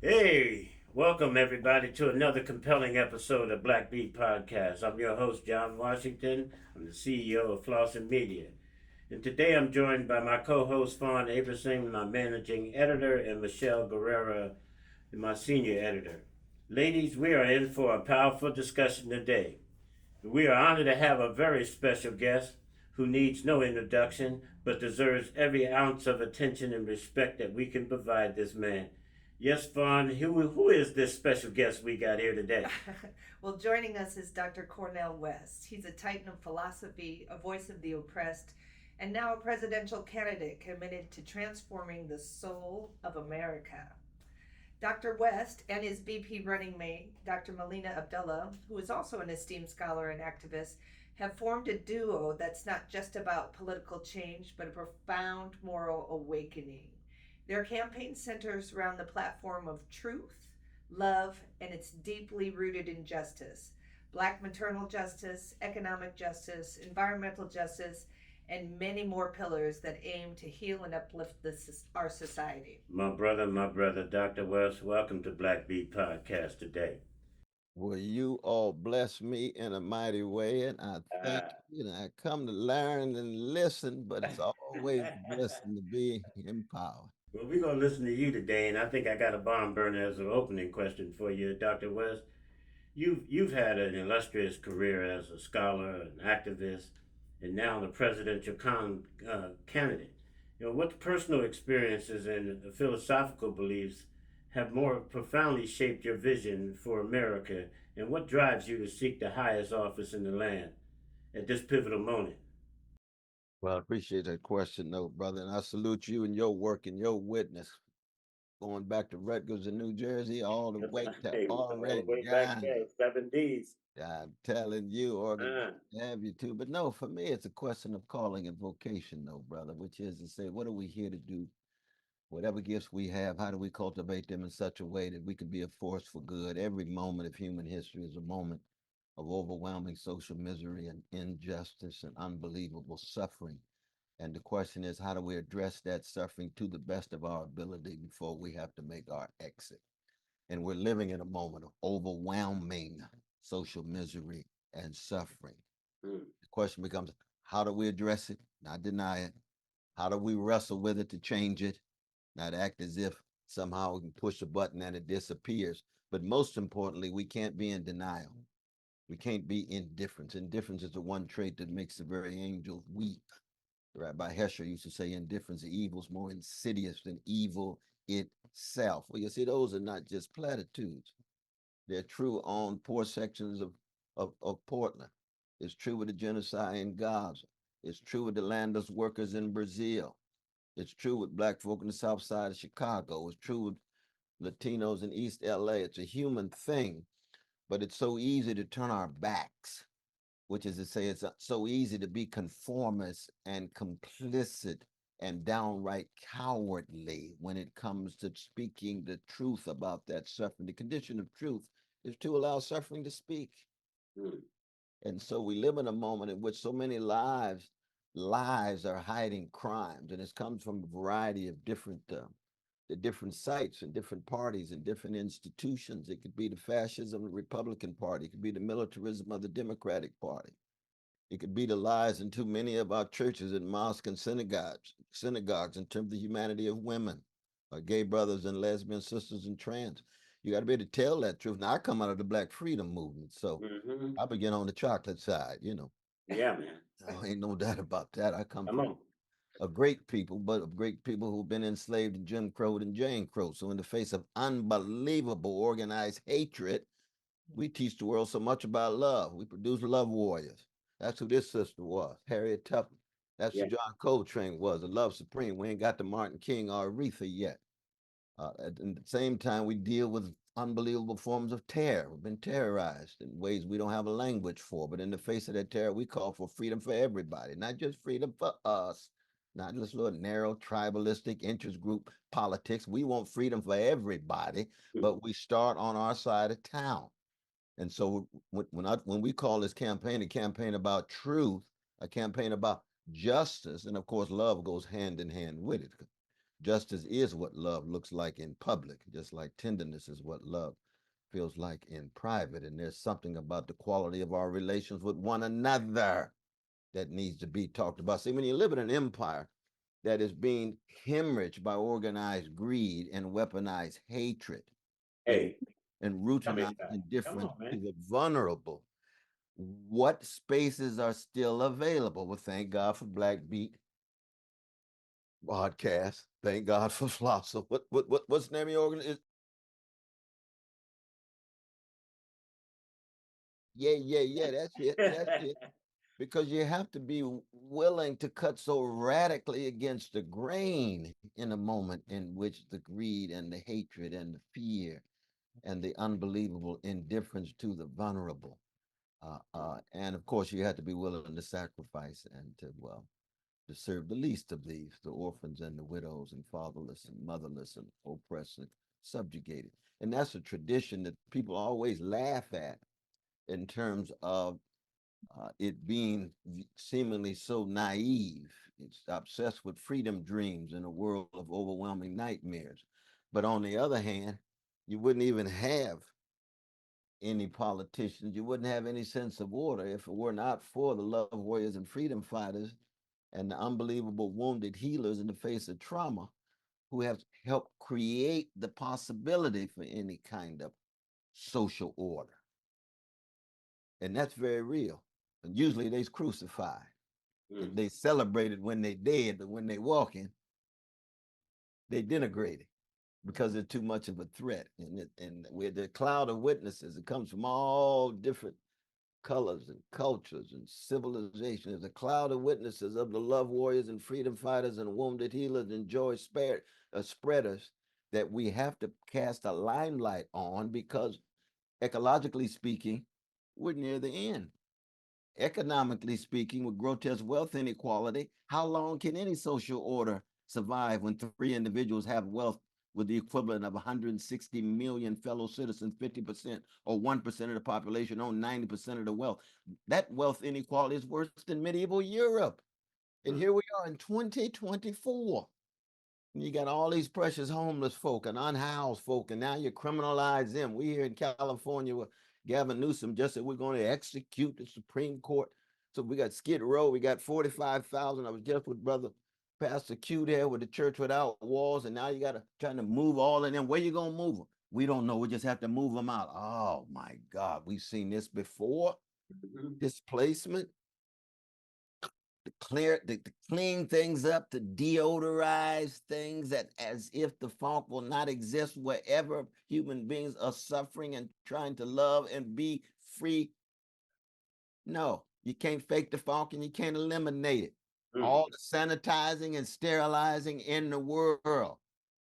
Hey, welcome everybody to another compelling episode of Black Beat Podcast. I'm your host, John Washington. I'm the CEO of Flossin Media. And today I'm joined by my co-host, Fawn Aberson, my managing editor, and Michelle Guerrera, my senior editor. Ladies, we are in for a powerful discussion today. We are honored to have a very special guest who needs no introduction but deserves every ounce of attention and respect that we can provide this man. Yes, Fawn, who is this special guest we got here today? Well, joining us is Dr. Cornel West. He's a titan of philosophy, a voice of the oppressed, and now a presidential candidate committed to transforming the soul of America. Dr. West and his BP running mate, Dr. Melina Abdullah, who is also an esteemed scholar and activist, have formed a duo that's not just about political change, but a profound moral awakening. Their campaign centers around the platform of truth, love, and it's deeply rooted in justice. Black maternal justice, economic justice, environmental justice, and many more pillars that aim to heal and uplift our society. My brother, Dr. West, welcome to Black Beat Podcast today. Well, you all bless me in a mighty way, and I thank Uh, you. And I come to learn and listen, but it's always a blessing to be empowered. well, we're going to listen to you today, and I think I got a bomb burner as an opening question for you, Dr. West. You've had an illustrious career as a scholar, an activist, and now the presidential candidate. What personal experiences and philosophical beliefs have more profoundly shaped your vision for America, and what drives you to seek the highest office in the land at this pivotal moment? Well, I appreciate that question, though, brother. And I salute you and your work and your witness. Going back to Rutgers in New Jersey, all the way to Hey, all the way back Oregon. there, 7 Ds. I'm telling you, Oregon, Uh, have you too. But no, for me, it's a question of calling and vocation, though, brother, which is to say, what are we here to do? Whatever gifts we have, how do we cultivate them in such a way that we can be a force for good? Every moment of human history is a moment of overwhelming social misery and injustice and unbelievable suffering. And the question is, how do we address that suffering to the best of our ability before we have to make our exit? And we're living in a moment of overwhelming social misery and suffering. mm, The question becomes, how do we address it? Not deny it. How do we wrestle with it to change it? Not act as if somehow we can push a button and it disappears. But most importantly, we can't be in denial. We can't be indifferent. Indifference is the one trait that makes the very angels weep. Rabbi Hesher used to say, indifference, the evil is more insidious than evil itself. Well, you see, those are not just platitudes. They're true on poor sections of Portland. It's true with the genocide in Gaza. It's true with the landless workers in Brazil. It's true with black folk in the south side of Chicago. It's true with Latinos in East LA. It's a human thing, but it's so easy to turn our backs, which is to say, it's so easy to be conformist and complicit and downright cowardly when it comes to speaking the truth about that suffering. The condition of truth is to allow suffering to speak. mm, And so we live in a moment in which so many lives are hiding crimes, and it comes from a variety of the different sites and different parties and different institutions. It could be the fascism of the Republican Party. It could be the militarism of the Democratic Party. It could be the lies in too many of our churches and mosques and synagogues in terms of the humanity of women, our gay brothers and lesbian sisters and trans. You got to be able to tell that truth. Now, I come out of the Black Freedom Movement, so mm-hmm. I begin on the chocolate side. Yeah, man. Oh, ain't no doubt about that. I come Come from on. a great people, but of great people who've been enslaved in Jim Crow and Jane Crow. So, in the face of unbelievable organized hatred, we teach the world so much about love. We produce love warriors. That's who this sister was, Harriet Tubman. That's Yeah. who John Coltrane was, a love supreme. We ain't got the Martin King or Aretha yet. At the same time, we deal with unbelievable forms of terror. We've been terrorized in ways we don't have a language for. But in the face of that terror, we call for freedom for everybody, not just freedom for us, not just little narrow tribalistic interest group politics. We want freedom for everybody, Mm, but we start on our side of town. And so when we call this campaign a campaign about truth, a campaign about justice, and of course love goes hand in hand with it. Justice is what love looks like in public, just like tenderness is what love feels like in private. And there's something about the quality of our relations with one another that needs to be talked about. See, when you live in an empire that is being hemorrhaged by organized greed and weaponized hatred and, Hey, and come routinized inside. Come indifference on, to man. the vulnerable, what spaces are still available? Well, thank God for Black Beat podcast. Thank God for Flossin. What's the name of your organization? Yeah. That's it. That's it. Because you have to be willing to cut so radically against the grain in a moment in which the greed and the hatred and the fear and the unbelievable indifference to the vulnerable. And of course, you have to be willing to sacrifice and to, well, to serve the least of these, the orphans and the widows and fatherless and motherless and oppressed and subjugated. And that's a tradition that people always laugh at in terms of it being seemingly so naive. It's obsessed with freedom dreams in a world of overwhelming nightmares. But on the other hand, you wouldn't even have any politicians. You wouldn't have any sense of order if it were not for the love warriors and freedom fighters and the unbelievable wounded healers in the face of trauma who have helped create the possibility for any kind of social order. And that's very real. And usually they's crucified Mm. and they celebrated when they dead, but when they walking, they denigrated because they're too much of a threat. And with the cloud of witnesses, it comes from all different colors and cultures and civilizations. There's a cloud of witnesses of the love warriors and freedom fighters and wounded healers and joy spreaders that we have to cast a limelight on because ecologically speaking, we're near the end. Economically speaking, with grotesque wealth inequality, how long can any social order survive when three individuals have wealth with the equivalent of 160 million fellow citizens, 50% or 1% of the population own 90% of the wealth? That wealth inequality is worse than medieval Europe. And here we are in 2024. You got all these precious homeless folk and unhoused folk, and now you criminalize them. We here in California, with Gavin Newsom just said we're going to execute the Supreme Court. So we got Skid Row, we got 45,000. I was just with Brother Pastor Q there with the Church Without Walls, and now you got to trying to move all of them. Where you gonna move them? We don't know. We just have to move them out. Oh my God, we've seen this before. Mhm. Displacement to clean things up, to deodorize things that as if the funk will not exist wherever human beings are suffering and trying to love and be free. No, you can't fake the funk and you can't eliminate it. Mm. All the sanitizing and sterilizing in the world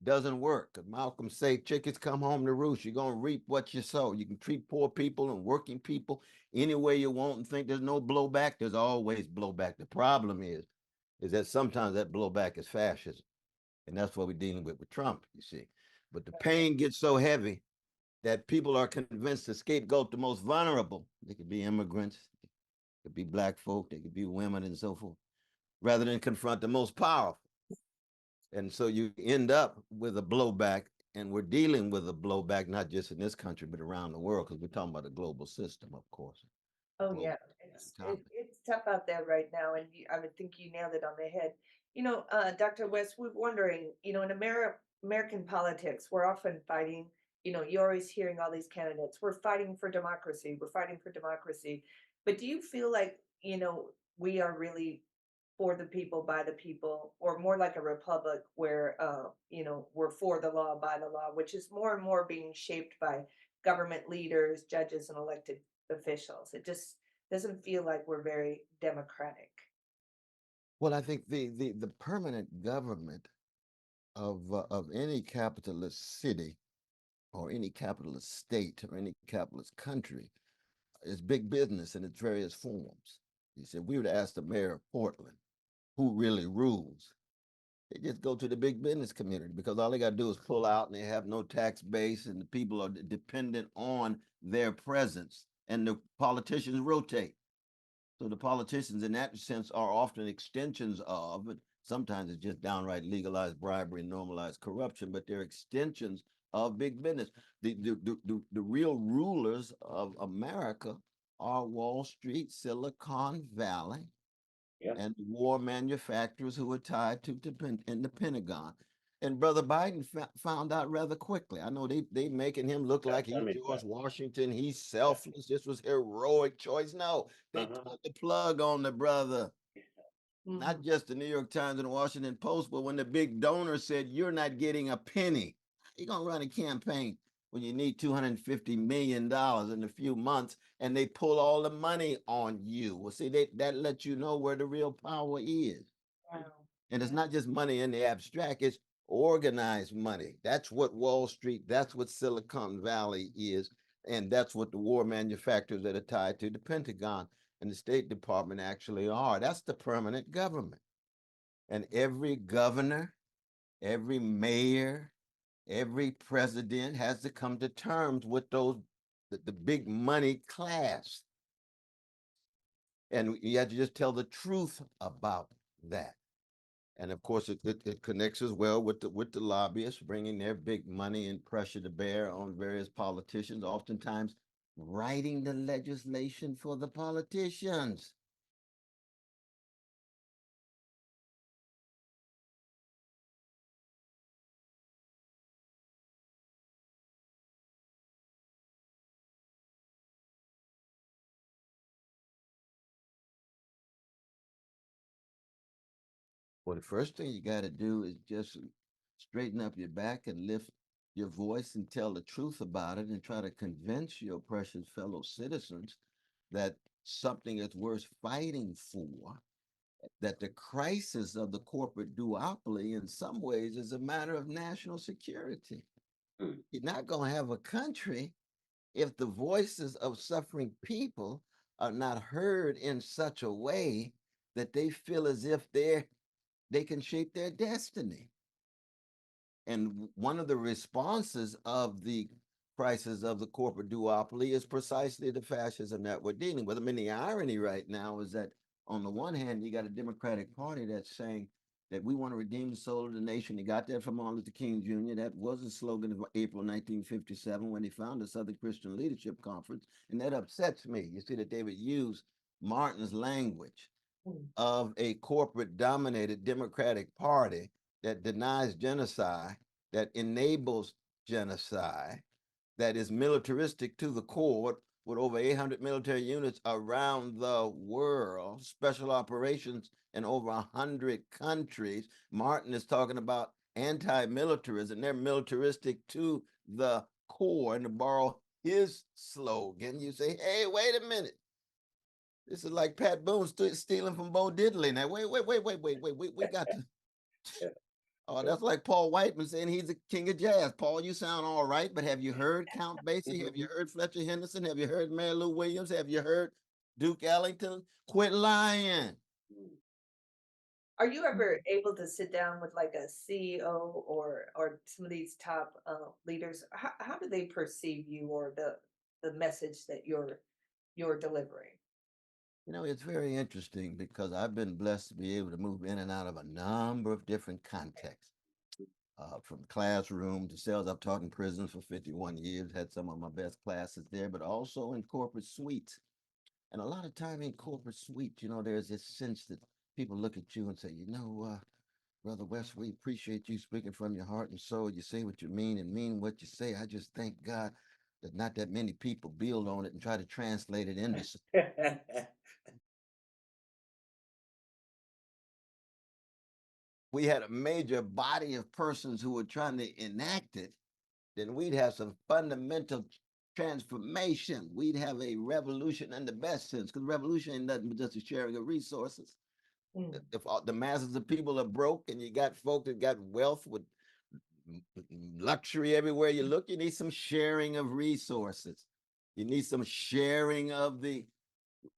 doesn't work. Because Malcolm say chickens come home to roost. You're gonna reap what you sow. You can treat poor people and working people any way you want and think there's no blowback. There's always blowback. The problem is that sometimes that blowback is fascism. And that's what we're dealing with Trump, you see. But the pain gets so heavy that people are convinced to scapegoat the most vulnerable. They could be immigrants, they could be black folk, they could be women and so forth, rather than confront the most powerful. And so you end up with a blowback, and we're dealing with a blowback, not just in this country, but around the world, because we're talking about a global system, of course. Oh Global yeah, topic. it's tough out there right now, and I would think you nailed it on the head. Dr. West, we're wondering, in American politics, we're often fighting. You're always hearing all these candidates. We're fighting for democracy. We're fighting for democracy. But do you feel like we are really for the people, by the people, or more like a republic where we're for the law, by the law, which is more and more being shaped by government leaders, judges, and elected officials. It just doesn't feel like we're very democratic. Well, I think the permanent government of any capitalist city or any capitalist state or any capitalist country is big business in its various forms. You said we were to ask the mayor of Portland who really rules. They just go to the big business community because all they got to do is pull out and they have no tax base and the people are dependent on their presence and the politicians rotate. So the politicians in that sense are often extensions of Sometimes it's just downright legalized bribery and normalized corruption, but they're extensions of big business. The real rulers of America are Wall Street, Silicon Valley, Yep. and war manufacturers who are tied to in the Pentagon. And Brother Biden found out rather quickly. I know they making him look like Tell he's me George about Washington. He's selfless. This was heroic choice. No, it. they pulled the plug on the brother. Mhm. Not just the New York Times and the Washington Post, but when the big donor said, "You're not getting a penny," you're gonna run a campaign when you need $250 million in a few months, and they pull all the money on you. Well, see, that lets you know where the real power is. Wow. And it's not just money in the abstract, it's organized money. That's what Wall Street, that's what Silicon Valley is. And that's what the war manufacturers that are tied to the Pentagon and the State Department actually are. That's the permanent government. And every governor, every mayor, every president has to come to terms with the big money class. And you have to just tell the truth about that. And of course, it connects as well with the lobbyists bringing their big money and pressure to bear on various politicians, oftentimes writing the legislation for the politicians. Well, the first thing you got to do is just straighten up your back and lift your voice and tell the truth about it and try to convince your precious fellow citizens that something is worth fighting for, that the crisis of the corporate duopoly in some ways is a matter of national security. Mm. You're not going to have a country if the voices of suffering people are not heard in such a way that they feel as if they can shape their destiny. And one of the responses of the crisis of the corporate duopoly is precisely the fascism that we're dealing with. I mean, the irony right now is that on the one hand, you got a Democratic Party that's saying that we want to redeem the soul of the nation. They got that from Martin Luther King Jr. That was the slogan of April 1957 when he founded the Southern Christian Leadership Conference. And that upsets me. You see that they would use Martin's language Mm. of a corporate dominated Democratic Party that denies genocide, that enables genocide, that is militaristic to the core with over 800 military units around the world, special operations in over 100 countries. Martin is talking about anti-militarism. They're militaristic to the core. And to borrow his slogan, you say, hey, wait a minute. This is like Pat Boone stealing from Bo Diddley. Now, wait. We got to. Oh, that's like Paul Whiteman saying he's the king of jazz. Paul, you sound all right, but have you heard Count Basie? Have you heard Fletcher Henderson? Have you heard Mary Lou Williams? Have you heard Duke Ellington? Quit lying. Are you ever able to sit down with like a CEO or some of these top leaders? How do they perceive you or the message that you're delivering? You know, it's very interesting because I've been blessed to be able to move in and out of a number of different contexts. From classroom to sales. I've taught in prisons for 51 years, had some of my best classes there, but also in corporate suites. And a lot of time in corporate suites, you know, there's this sense that people look at you and say, Brother West, we appreciate you speaking from your heart and soul. You say what you mean and mean what you say. I just thank God that not that many people build on it and try to translate it into. We had a major body of persons who were trying to enact it, then we'd have some fundamental transformation. We'd have a revolution in the best sense, because revolution ain't nothing but just a sharing of resources. Mm. If all, the masses of people are broke and you got folk that got wealth with luxury everywhere you look, you need some sharing of resources. You need some sharing of the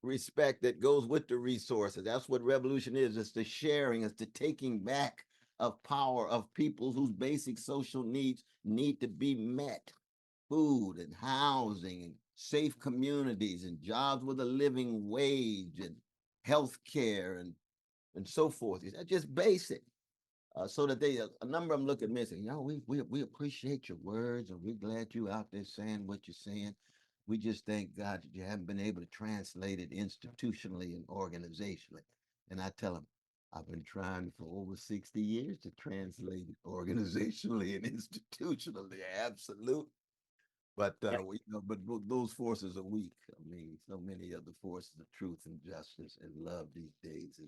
respect that goes with the resources. That's what revolution is. It's the sharing, it's the taking back of power of people whose basic social needs need to be met. Food and housing and safe communities and jobs with a living wage and health care and and so forth. That's just basic. So that a number of them look at me and say, we appreciate your words and we're glad you out there saying what you're saying. We just thank God that you haven't been able to translate it institutionally and organizationally. And I tell them, I've been trying for over 60 years to translate it organizationally and institutionally. Absolutely. But those forces are weak. I mean, so many of the forces of truth and justice and love these days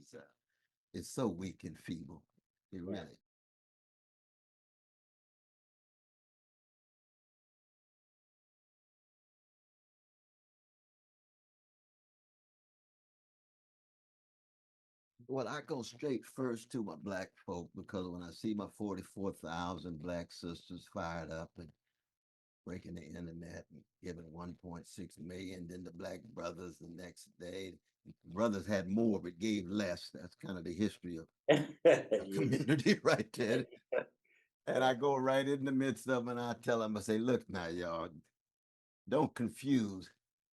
is so weak and feeble. It really. Well, I go straight first to my black folk because when I see my 44,000 black sisters fired up and breaking the internet and giving 1.6 million, then the black brothers the next day. Brothers had more but gave less. That's kind of the history of the community right there. And I go right in the midst of them and I tell them, I say, look now, y'all, don't confuse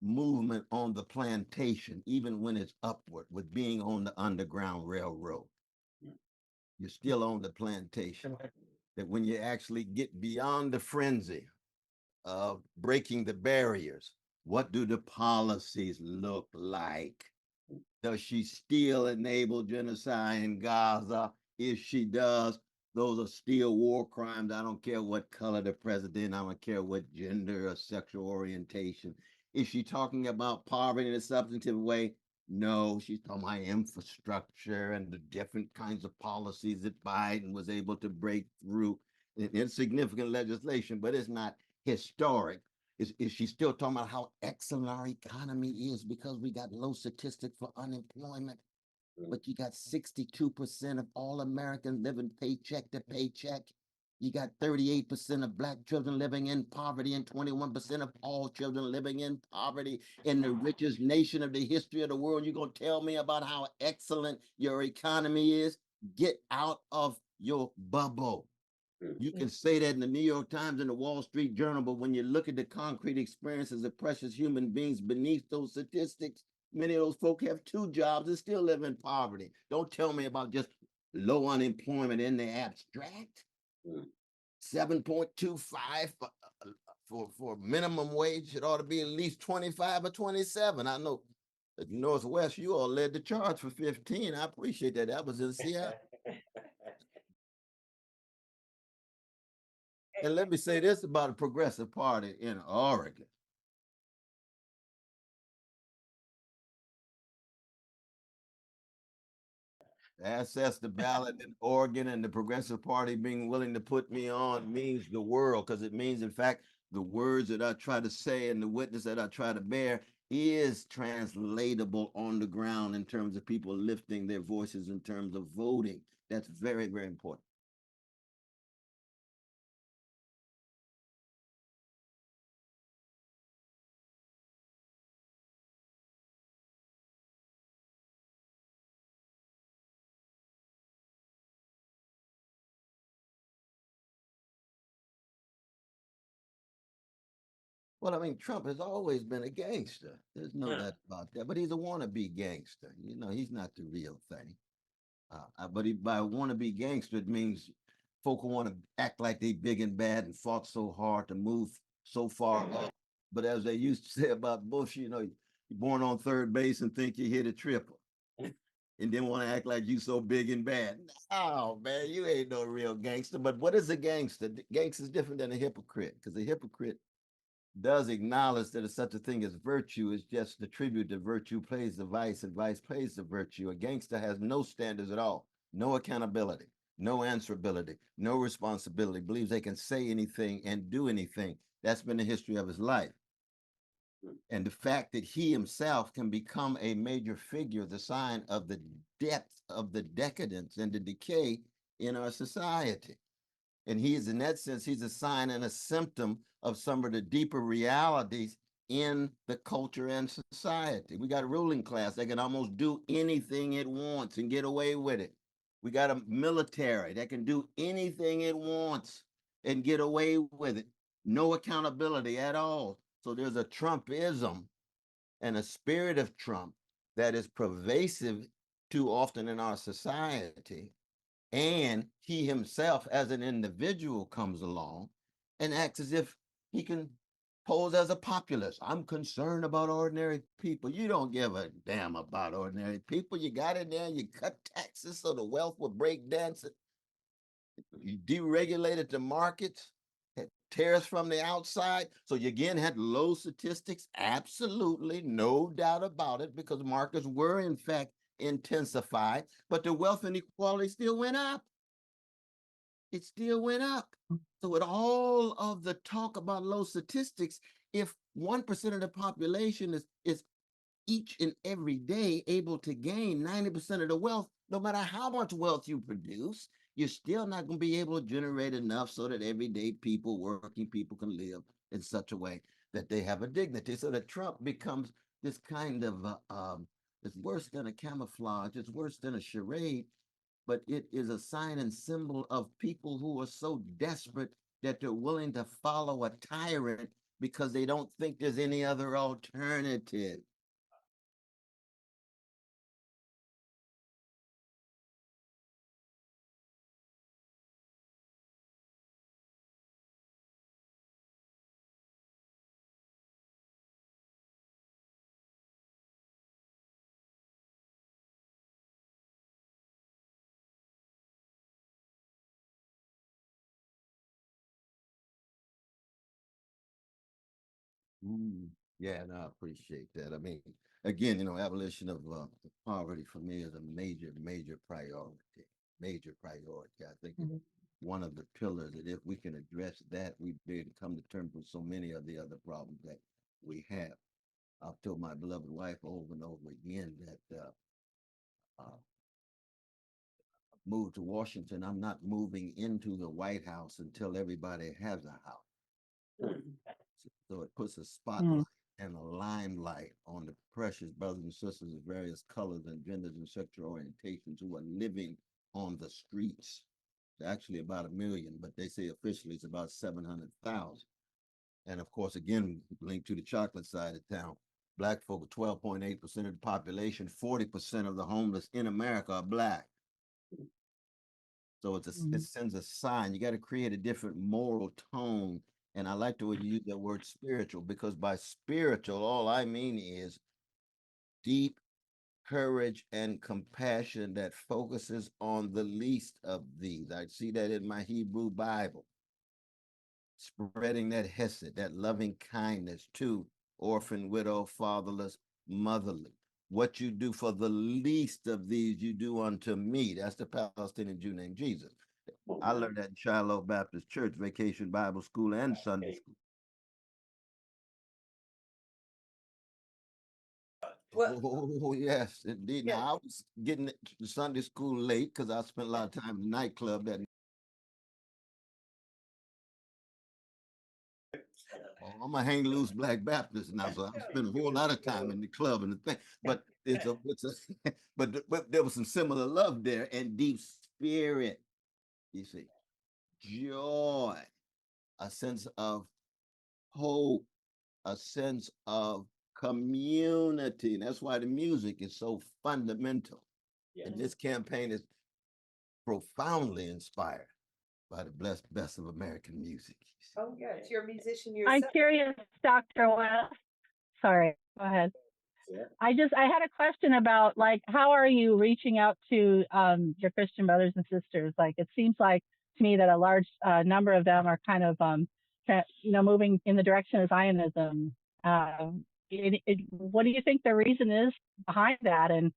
movement on the plantation, even when it's upward, with being on the Underground Railroad. You're still on the plantation. That when you actually get beyond the frenzy of breaking the barriers, what do the policies look like? Does she still enable genocide in Gaza? If she does, those are still war crimes. I don't care what color the president, I don't care what gender or sexual orientation. Is she talking about poverty in a substantive way? No, she's talking about infrastructure and the different kinds of policies that Biden was able to break through. It's significant legislation, but it's not historic. Is she still talking about how excellent our economy is because we got low statistics for unemployment? But you got 62% of all Americans living paycheck to paycheck. You got 38% of black children living in poverty and 21% of all children living in poverty in the richest nation of the history of the world. You're going to tell me about how excellent your economy is? Get out of your bubble. You can say that in the New York Times and the Wall Street Journal, but when you look at the concrete experiences of precious human beings beneath those statistics, many of those folk have two jobs and still live in poverty. Don't tell me about just low unemployment in the abstract. 7.25 for minimum wage. It ought to be at least 25 or 27. I know at Northwest, you all led the charge for 15. I appreciate that. That was in Seattle. And let me say this about a progressive party in Oregon. Access the ballot in Oregon and the Progressive Party being willing to put me on means the world because it means, in fact, the words that I try to say and the witness that I try to bear is translatable on the ground in terms of people lifting their voices in terms of voting. That's very, very important. Well, I mean, Trump has always been a gangster. There's no doubt about that. But he's a wannabe gangster. You know, he's not the real thing. But by wannabe gangster, it means folk who want to act like they big and bad and fought so hard to move so far up. But as they used to say about Bush, you know, you're born on third base and think you hit a triple. And then want to act like you so big and bad. Oh man, you ain't no real gangster. But what is a gangster? Gangster is different than a hypocrite because a hypocrite does acknowledge that such a thing as virtue is just the tribute that virtue plays the vice and vice plays the virtue. A gangster has no standards at all, no accountability, no answerability, no responsibility, believes they can say anything and do anything. That's been the history of his life. And the fact that he himself can become a major figure, the sign of the depth of the decadence and the decay in our society. And he is, in that sense, he's a sign and a symptom of some of the deeper realities in the culture and society. We got a ruling class that can almost do anything it wants and get away with it. We got a military that can do anything it wants and get away with it. No accountability at all. So there's a Trumpism and a spirit of Trump that is pervasive too often in our society. And he himself, as an individual, comes along and acts as if he can pose as a populist. I'm concerned about ordinary people. You don't give a damn about ordinary people. You got in there, you cut taxes so the wealth will break dance. You deregulated the markets, had tariffs from the outside. So you again had low statistics. Absolutely, no doubt about it, because markets were in fact intensified, but the wealth inequality still went up. It still went up. So with all of the talk about low statistics, if 1% of the population is each and every day able to gain 90% of the wealth, no matter how much wealth you produce, you're still not going to be able to generate enough so that everyday people, working people, can live in such a way that they have a dignity. So that Trump becomes this kind of, it's worse than a camouflage, it's worse than a charade, but it is a sign and symbol of people who are so desperate that they're willing to follow a tyrant because they don't think there's any other alternative. Yeah, and I appreciate that. I mean, again, abolition of poverty for me is a major, major priority. Major priority. I think one of the pillars that if we can address that, we'd be able to come to terms with so many of the other problems that we have. I've told my beloved wife over and over again that move to Washington, I'm not moving into the White House until everybody has a house. So it puts a spotlight and a limelight on the precious brothers and sisters of various colors and genders and sexual orientations who are living on the streets. It's actually about 1 million, but they say officially it's about 700,000. And of course, again, linked to the chocolate side of town, Black folk are 12.8% of the population. 40% of the homeless in America are Black. So it sends a sign. You got to create a different moral tone. And I like the way you use that word spiritual, because by spiritual, all I mean is deep courage and compassion that focuses on the least of these. I see that in my Hebrew Bible. Spreading that hesed, that loving kindness to orphan, widow, fatherless, motherly. What you do for the least of these, you do unto me. That's the Palestinian Jew named Jesus. I learned that in Shiloh Baptist Church, Vacation Bible School, and Sunday school. Well, Oh, yes, indeed. yeah. Now, I was getting to Sunday school late because I spent a lot of time in the nightclub that. Oh, I'm a hang loose Black Baptist now, so I spent a whole lot of time in the club and the thing. But but there was some similar love there and deep spirit. You see, joy, a sense of hope, a sense of community. And that's why the music is so fundamental. And this campaign is profoundly inspired by the best of American music. Oh, yes, you're a musician I'm yourself. curious, Dr. West. Sorry, go ahead. I had a question about, like, how are you reaching out to your Christian brothers and sisters? Like, it seems like to me that a large number of them are kind of moving in the direction of Zionism. What do you think the reason is behind that, and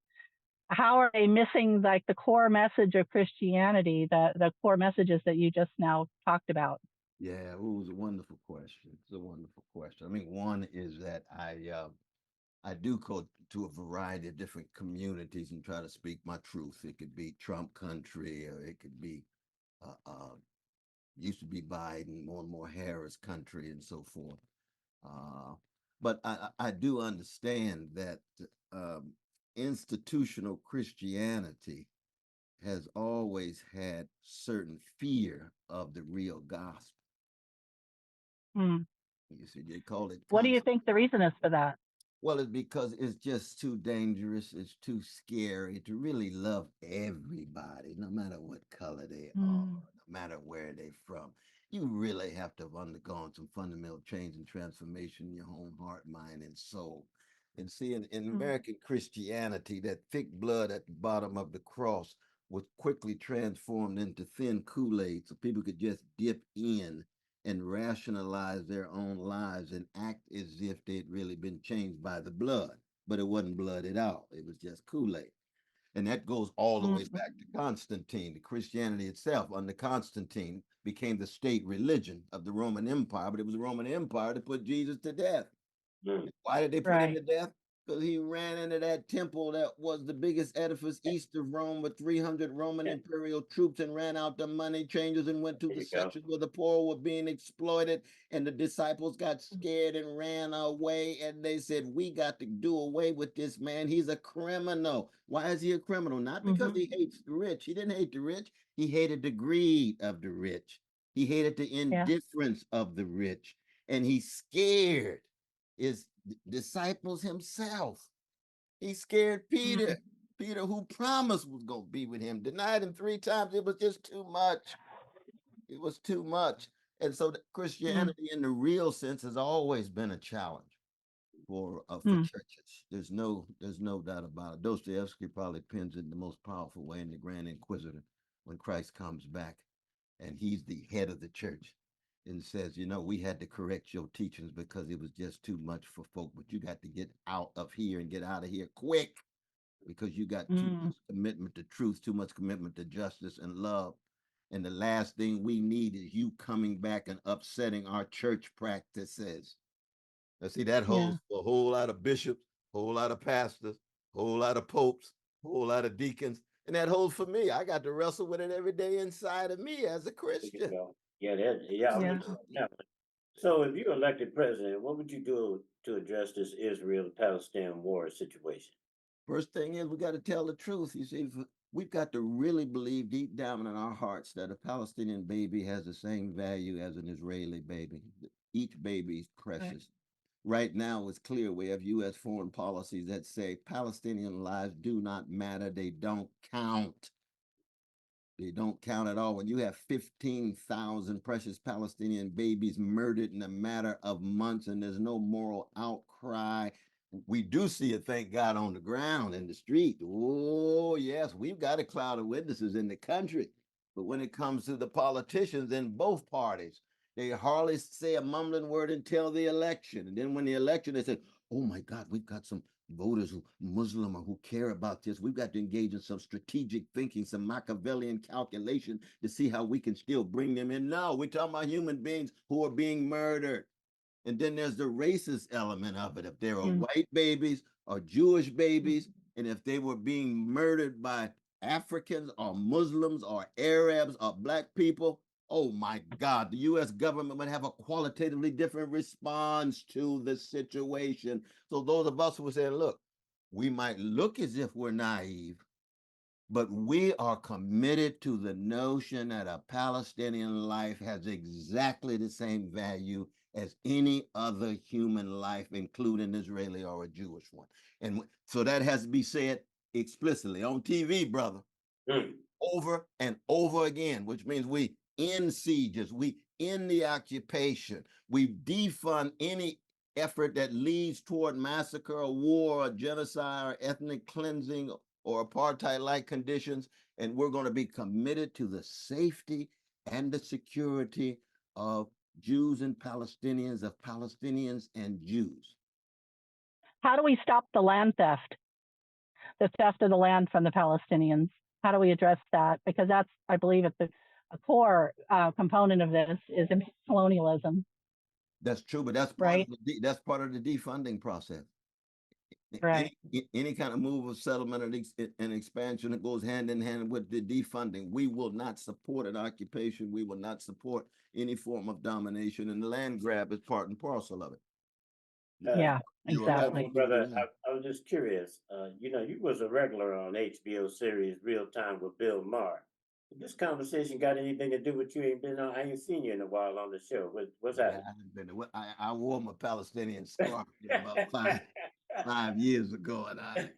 how are they missing, like, the core message of Christianity, the core messages that you just now talked about? Yeah, it was a wonderful question. It's a wonderful question. I mean, one is that I do go to a variety of different communities and try to speak my truth. It could be Trump country, or it could be used to be Biden, more and more Harris country, and so forth. But I do understand that institutional Christianity has always had certain fear of the real gospel. Hmm. You see, they call it. What do you think the reason is for that? Well, it's because it's just too dangerous. It's too scary to really love everybody, no matter what color they are, Mm, no matter where they're from. You really have to have undergone some fundamental change and transformation in your own heart, mind, and soul. And see, in mm, American Christianity, that thick blood at the bottom of the cross was quickly transformed into thin Kool-Aid so people could just dip in and rationalize their own lives and act as if they'd really been changed by the blood. But it wasn't blood at all. It was just Kool-Aid. And that goes all the way mm, back to Constantine. The Christianity itself, under Constantine, became the state religion of the Roman Empire, but it was the Roman Empire that put Jesus to death. Mm. Why did they put him right. to death? Because he ran into that temple that was the biggest edifice east of Rome with 300 Roman imperial troops and ran out the money changers and went to There the you go. sections where the poor were being exploited. And the disciples got scared and ran away. And they said, we got to do away with this man. He's a criminal. Why is he a criminal? Not because Mm-hmm. he hates the rich. He didn't hate the rich. He hated the greed of the rich. He hated the Yeah. indifference of the rich. And he scared his disciples himself. He scared Peter. Mm, Peter, who promised was going to be with him, denied him 3 times. It was just too much. It was too much. And so mm, Christianity, in the real sense, has always been a challenge for mm. churches. There's no doubt about it. Dostoevsky probably pins it in the most powerful way in the Grand Inquisitor when Christ comes back and he's the head of the church and says, we had to correct your teachings because it was just too much for folk, but you got to get out of here and get out of here quick because you got too Mm. much commitment to truth, too much commitment to justice and love. And the last thing we need is you coming back and upsetting our church practices. Now, see, that Yeah. holds for a whole lot of bishops, whole lot of pastors, whole lot of popes, whole lot of deacons, and that holds for me. I got to wrestle with it every day inside of me as a There you Christian. go. Yeah, I'm Yeah. with you on that one. So, if you're elected president, what would you do to address this Israel-Palestine war situation? First thing is we got to tell the truth. You see, we've got to really believe deep down in our hearts that a Palestinian baby has the same value as an Israeli baby. Each baby is Right. precious. Right now, it's clear we have U.S. foreign policies that say Palestinian lives do not matter. They don't count. They don't count at all. When you have 15,000 precious Palestinian babies murdered in a matter of months and there's no moral outcry, we do see it, thank God, on the ground in the street. Oh, yes, we've got a cloud of witnesses in the country. But when it comes to the politicians in both parties, they hardly say a mumbling word until the election. And then when the election, they say, oh my God, we've got some voters who Muslim or who care about this. We've got to engage in some strategic thinking, some Machiavellian calculation to see how we can still bring them in. No, we're talking about human beings who are being murdered. And then there's the racist element of it. If there are Mm. white babies or Jewish babies, and if they were being murdered by Africans or Muslims or Arabs or black people, oh my God, the US government would have a qualitatively different response to the situation. So those of us who are saying, look, we might look as if we're naive, but we are committed to the notion that a Palestinian life has exactly the same value as any other human life, including Israeli or a Jewish one. And so that has to be said explicitly on TV, brother, Mm. over and over again, which means we end sieges, we end the occupation, we defund any effort that leads toward massacre or war or genocide or ethnic cleansing or apartheid-like conditions, and we're going to be committed to the safety and the security of Jews and Palestinians, of Palestinians and Jews. How do we stop the theft of the land from the Palestinians? How do we address that? Because that's, I believe, at a core component of this is colonialism, That's true, but right? that's part of the defunding process. Right. Any kind of move of settlement and expansion that goes hand in hand with the defunding. We will not support an occupation. We will not support any form of domination, and the land grab is part and parcel of it. Uh, Yeah, You're exactly. absolutely brother, right. I was just curious. You was a regular on HBO series Real Time with Bill Maher. This conversation got anything to do with you? Ain't been on. I ain't seen you in a while on the show. What's Yeah, happening? I wore my Palestinian scarf about five. 5 years ago, and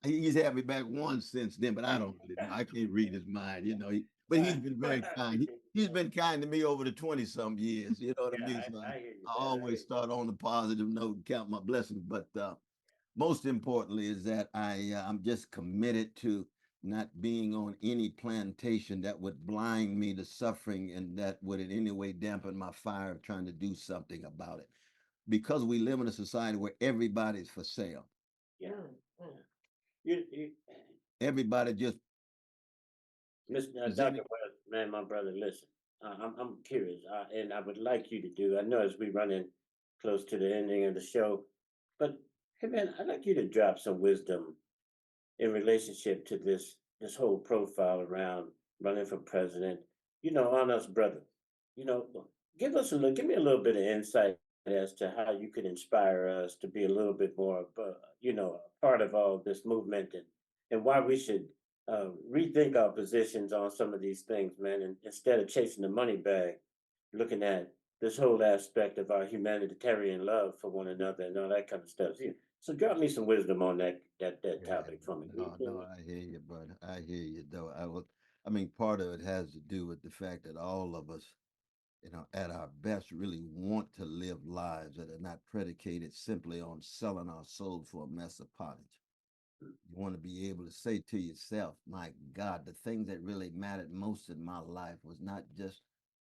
he's had me back once since then, but I don't really know. I can't read his mind, but he's been very kind. He's been kind to me over the 20 some years. You know what I Yeah, mean? So I hear you, I man. I hear always you. start on a positive note and count my blessings. But most importantly is that I'm just committed to not being on any plantation that would blind me to suffering and that would in any way dampen my fire of trying to do something about it. Because we live in a society where everybody's for sale. Yeah. Yeah. You, Everybody just Mr. presenting. Dr. West, man, my brother, listen. I'm curious, and I would like you to do. I know as we running close to the ending of the show, but hey, man, I'd like you to drop some wisdom in relationship to this whole profile around running for president. On us, brother. You know, give me a little bit of insight as to how you could inspire us to be a little bit more, a part of all this movement and why we should rethink our positions on some of these things, man. And instead of chasing the money bag, looking at this whole aspect of our humanitarian love for one another and all that kind of stuff. So drop me some wisdom on that Yeah, topic for me. no, I hear you, brother. I hear you, though. I mean, part of it has to do with the fact that all of us, at our best, really want to live lives that are not predicated simply on selling our soul for a mess of pottage. You want to be able to say to yourself, my God, the things that really mattered most in my life was not just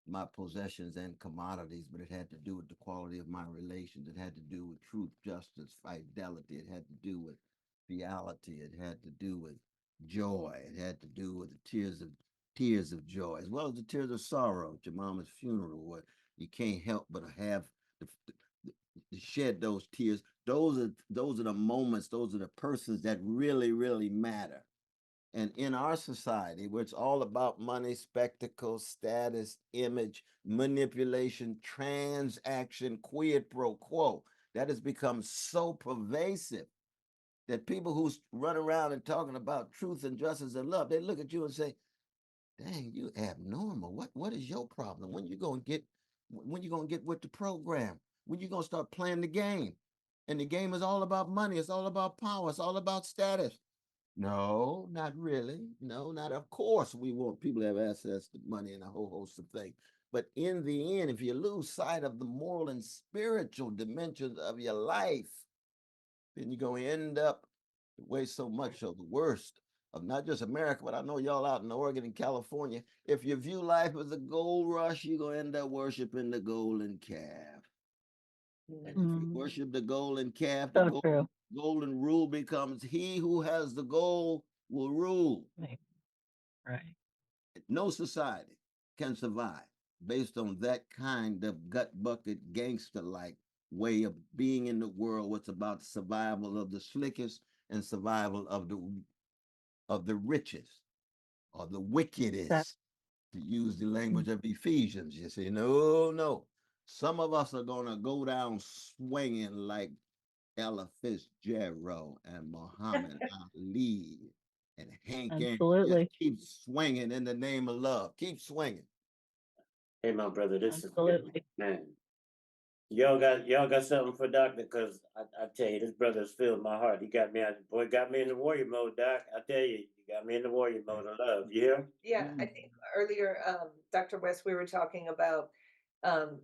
my possessions and commodities, but it had to do with the quality of my relations. It had to do with truth, justice, fidelity. It had to do with reality. It had to do with joy. It had to do with the tears of joy, as well as the tears of sorrow at your mama's funeral, where you can't help but have the, to shed those tears. Those are the moments, those are the persons that really, really matter. And in our society, where it's all about money, spectacle, status, image, manipulation, transaction, quid pro quo, that has become so pervasive that people who run around and talking about truth and justice and love, they look at you and say, dang, you abnormal. What is your problem? When you gonna get with the program? When you gonna start playing the game? And the game is all about money, it's all about power, it's all about status. No, not really. No, not of course we want people to have access to money and a whole host of things. But in the end, if you lose sight of the moral and spiritual dimensions of your life, then you're gonna end up the way so much of the worst of not just America, but I know y'all out in Oregon and California. If you view life as a gold rush, you're gonna end up worshiping the golden calf. And if you Mm, worship the golden calf, the so true. golden rule becomes he who has the gold will rule. Right. Right. No society can survive based on that kind of gut bucket gangster like way of being in the world. What's about survival of the slickest and survival of the richest or the That wickedest, to use the mm, language of Ephesians. You say, no, no. Some of us are gonna go down swinging like Ella Fitzgerald and Muhammad Ali and Hank Aaron. Just absolutely. keep swinging in the name of love. Keep swinging. Hey, my brother, this is Absolutely. man. Y'all got something for Doctor? Because I tell you, this brother's filled my heart. He got me in the warrior mode, Doc. I tell you, you got me in the warrior mode of love. You hear? Yeah, I Mm. think earlier, Dr. West, we were talking about,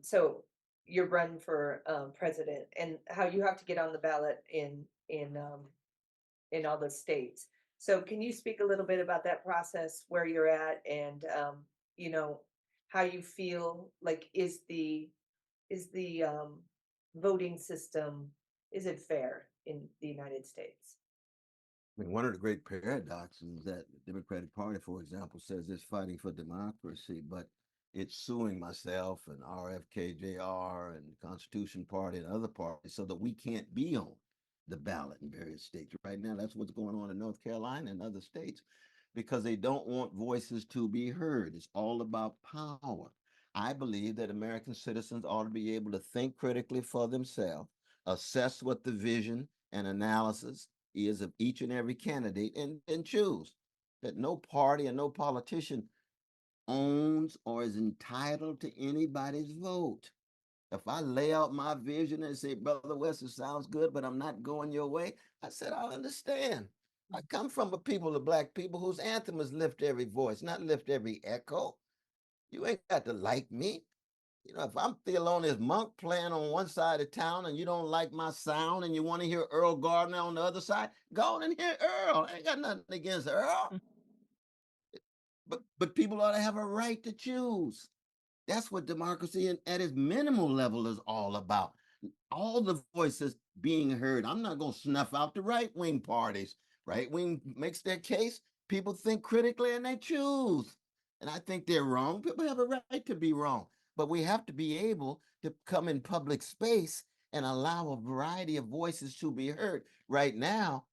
so your run for president and how you have to get on the ballot in all the states. So can you speak a little bit about that process, where you're at, and you know, how you feel like is the voting system, is it fair in the United States? I mean, one of the great paradoxes is that the Democratic Party, for example, says it's fighting for democracy, but it's suing myself and RFKJR and the Constitution Party and other parties so that we can't be on the ballot in various states. Right now, that's what's going on in North Carolina and other states because they don't want voices to be heard. It's all about power. I believe that American citizens ought to be able to think critically for themselves, assess what the vision and analysis is of each and every candidate, and choose. That no party and no politician owns or is entitled to anybody's vote. If I lay out my vision and say, Brother West, it sounds good, but I'm not going your way, I said, I understand. I come from a people of black people whose anthem is lift every voice, not lift every echo. You ain't got to like me. You know, if I'm Thelonious Monk playing on one side of town and you don't like my sound and you want to hear Earl Gardner on the other side, go on and hear Earl. I ain't got nothing against Earl. But people ought to have a right to choose. That's what democracy at its minimal level is all about. All the voices being heard. I'm not going to snuff out the right wing parties. Right wing makes their case. People think critically and they choose. And I think they're wrong. People have a right to be wrong. But we have to be able to come in public space and allow a variety of voices to be heard. Right now,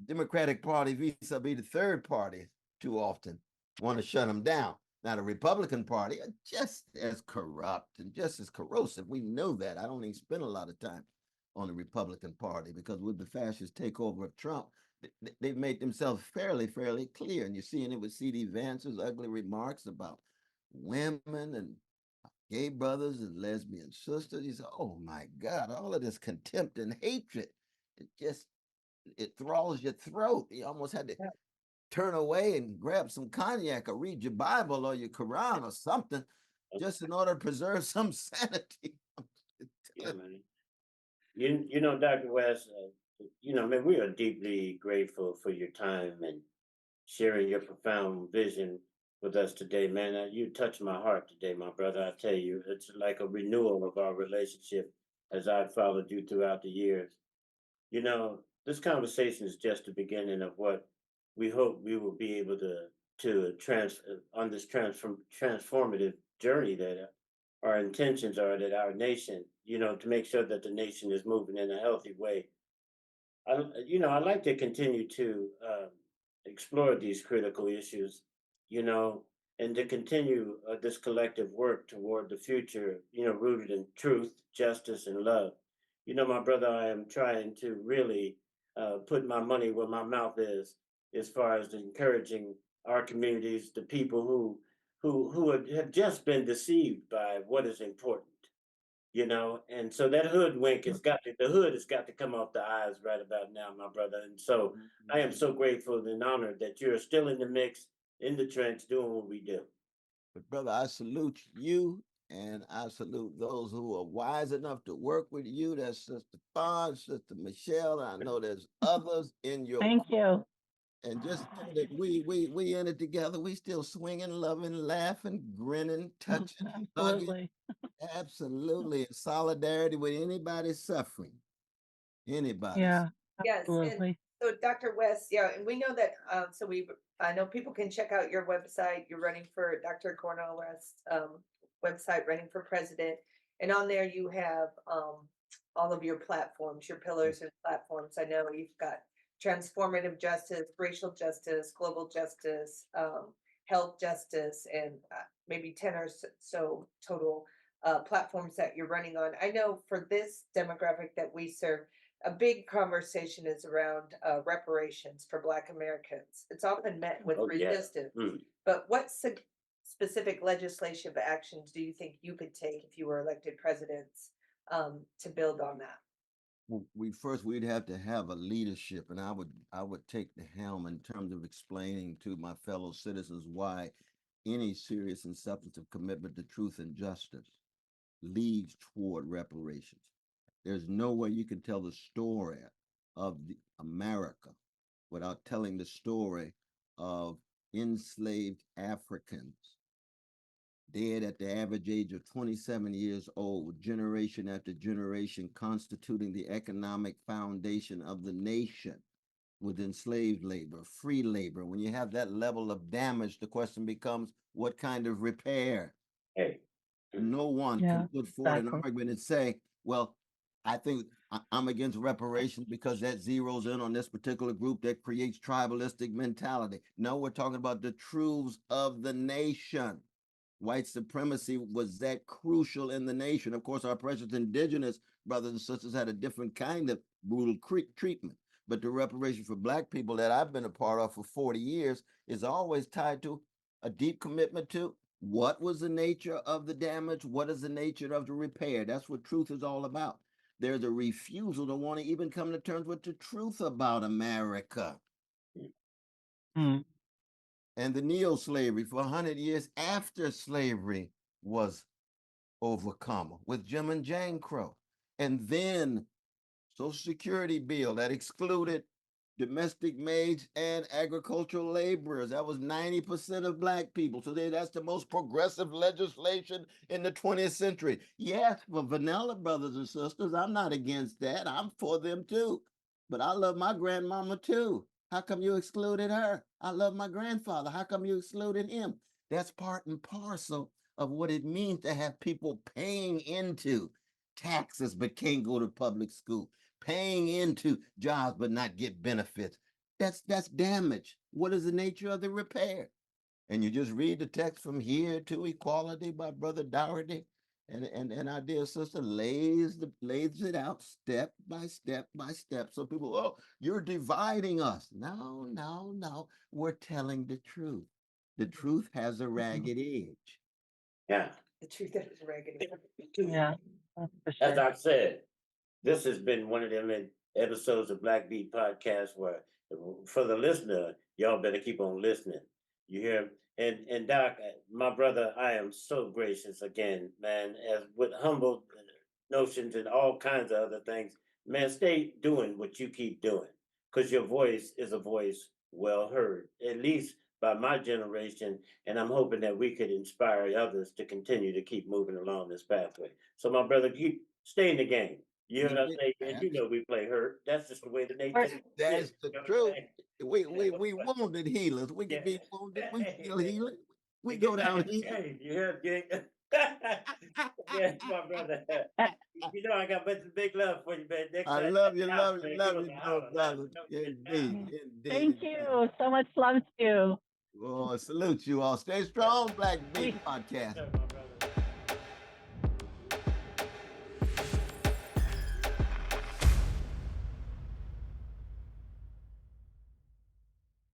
Democratic Party vis-a-vis the third party too often want to shut them down. Now, the Republican Party are just as corrupt and just as corrosive. We know that. I don't even spend a lot of time on the Republican Party because with the fascist takeover of Trump, they've made themselves fairly clear. And you're seeing it with C.D. Vance's ugly remarks about women and gay brothers and lesbian sisters. You say, oh my God, all of this contempt and hatred. It thralls your throat. You almost had to turn away and grab some cognac or read your Bible or your Quran or something just in order to preserve some sanity. Yeah, man. You know, Dr. West, man, we are deeply grateful for your time and sharing your profound vision with us today, man. You touched my heart today, my brother. I tell you, it's like a renewal of our relationship as I've followed you throughout the years. You know, this conversation is just the beginning of what we hope we will be able to on this transformative journey that our intentions are that our nation, to make sure that the nation is moving in a healthy way. I like to continue to explore these critical issues, you know, and to continue this collective work toward the future, rooted in truth, justice, and love. My brother, I am trying to really put my money where my mouth is, as far as encouraging our communities, the people who have just been deceived by what is important, and so that hoodwink the hood has got to come off the eyes right about now, my brother. And so I am so grateful and honored that you're still in the mix, in the trench, doing what we do. But brother, I salute you and I salute those who are wise enough to work with you. That's Sister Fawn, Sister Michelle. I know there's others in your Thank you. and just know that we in it together. We still swinging, loving, laughing, grinning, touching, hugging. Absolutely. Absolutely, in solidarity with anybody suffering. Anybody. Yeah, Yes, and absolutely. so Dr. West, yeah, and we know that. I know people can check out your website. You're running for Dr. Cornel West website, running for president, and on there you have all of your platforms, your pillars and platforms. I know you've got transformative justice, racial justice, global justice, health justice, and maybe 10 or so total platforms that you're running on. I know for this demographic that we serve, a big conversation is around reparations for Black Americans. It's often met with Oh, yeah. resistance. But what specific legislative actions do you think you could take if you were elected president to build on that? We'd have to have a leadership, and I would take the helm in terms of explaining to my fellow citizens why any serious and substantive commitment to truth and justice leads toward reparations. There's no way you can tell the story of America without telling the story of enslaved Africans dead at the average age of 27 years old, generation after generation, constituting the economic foundation of the nation with enslaved labor, free labor. When you have that level of damage, the question becomes, what kind of repair? Hey. No one Yeah, can put forward an exactly. argument and say, well, I think I'm against reparations because that zeroes in on this particular group that creates tribalistic mentality. No, we're talking about the truths of the nation. White supremacy was that crucial in the nation. Of course, our precious indigenous brothers and sisters had a different kind of brutal treatment. But the reparation for Black people that I've been a part of for 40 years is always tied to a deep commitment to What was the nature of the damage? What is the nature of the repair? That's what truth is all about. There's a refusal to want to even come to terms with the truth about America. Mm. And the neo-slavery for 100 years after slavery was overcome with Jim and Jane Crow. And then Social Security bill that excluded domestic maids and agricultural laborers. That was 90% of black people. So that's the most progressive legislation in the 20th century. Yes, for vanilla brothers and sisters, I'm not against that. I'm for them too. But I love my grandmama too. How come you excluded her? I love my grandfather. How come you excluded him? That's part and parcel of what it means to have people paying into taxes but can't go to public school, paying into jobs but not get benefits. That's damage. What is the nature of the repair? And you just read the text from Here to Equality by Brother Dougherty, and our dear sister lays it out step by step by step. So people, oh, you're dividing us. No, no, no. We're telling the truth. The truth has a ragged edge. Yeah. The truth that is raggedy. Yeah, that's for As sure. I said, this has been one of them episodes of Black Beat Podcast where, for the listener, y'all better keep on listening. You hear? And Doc, my brother, I am so gracious again, man. As with humble notions and all kinds of other things, man, stay doing what you keep doing, because your voice is a voice well heard, at least by my generation. And I'm hoping that we could inspire others to continue to keep moving along this pathway. So, my brother, keep stay in the game. You know what I'm saying? And you know we play hurt. That's just the way the nature is. That's the You know what I'm truth. saying? We wounded healers. We Yeah. can be wounded. We still healing. We Get go back down in the healing. game. You heard, gang? Yeah, my brother. You know I got much big love for you, man. Next I time, love you, out, love you, man, give love us you, a no holler. Let us brother. know you're Indeed, down. indeed, Thank indeed. you. So much love to you. Oh, salute you all. Stay strong, Black We Beat Podcast. Sure, my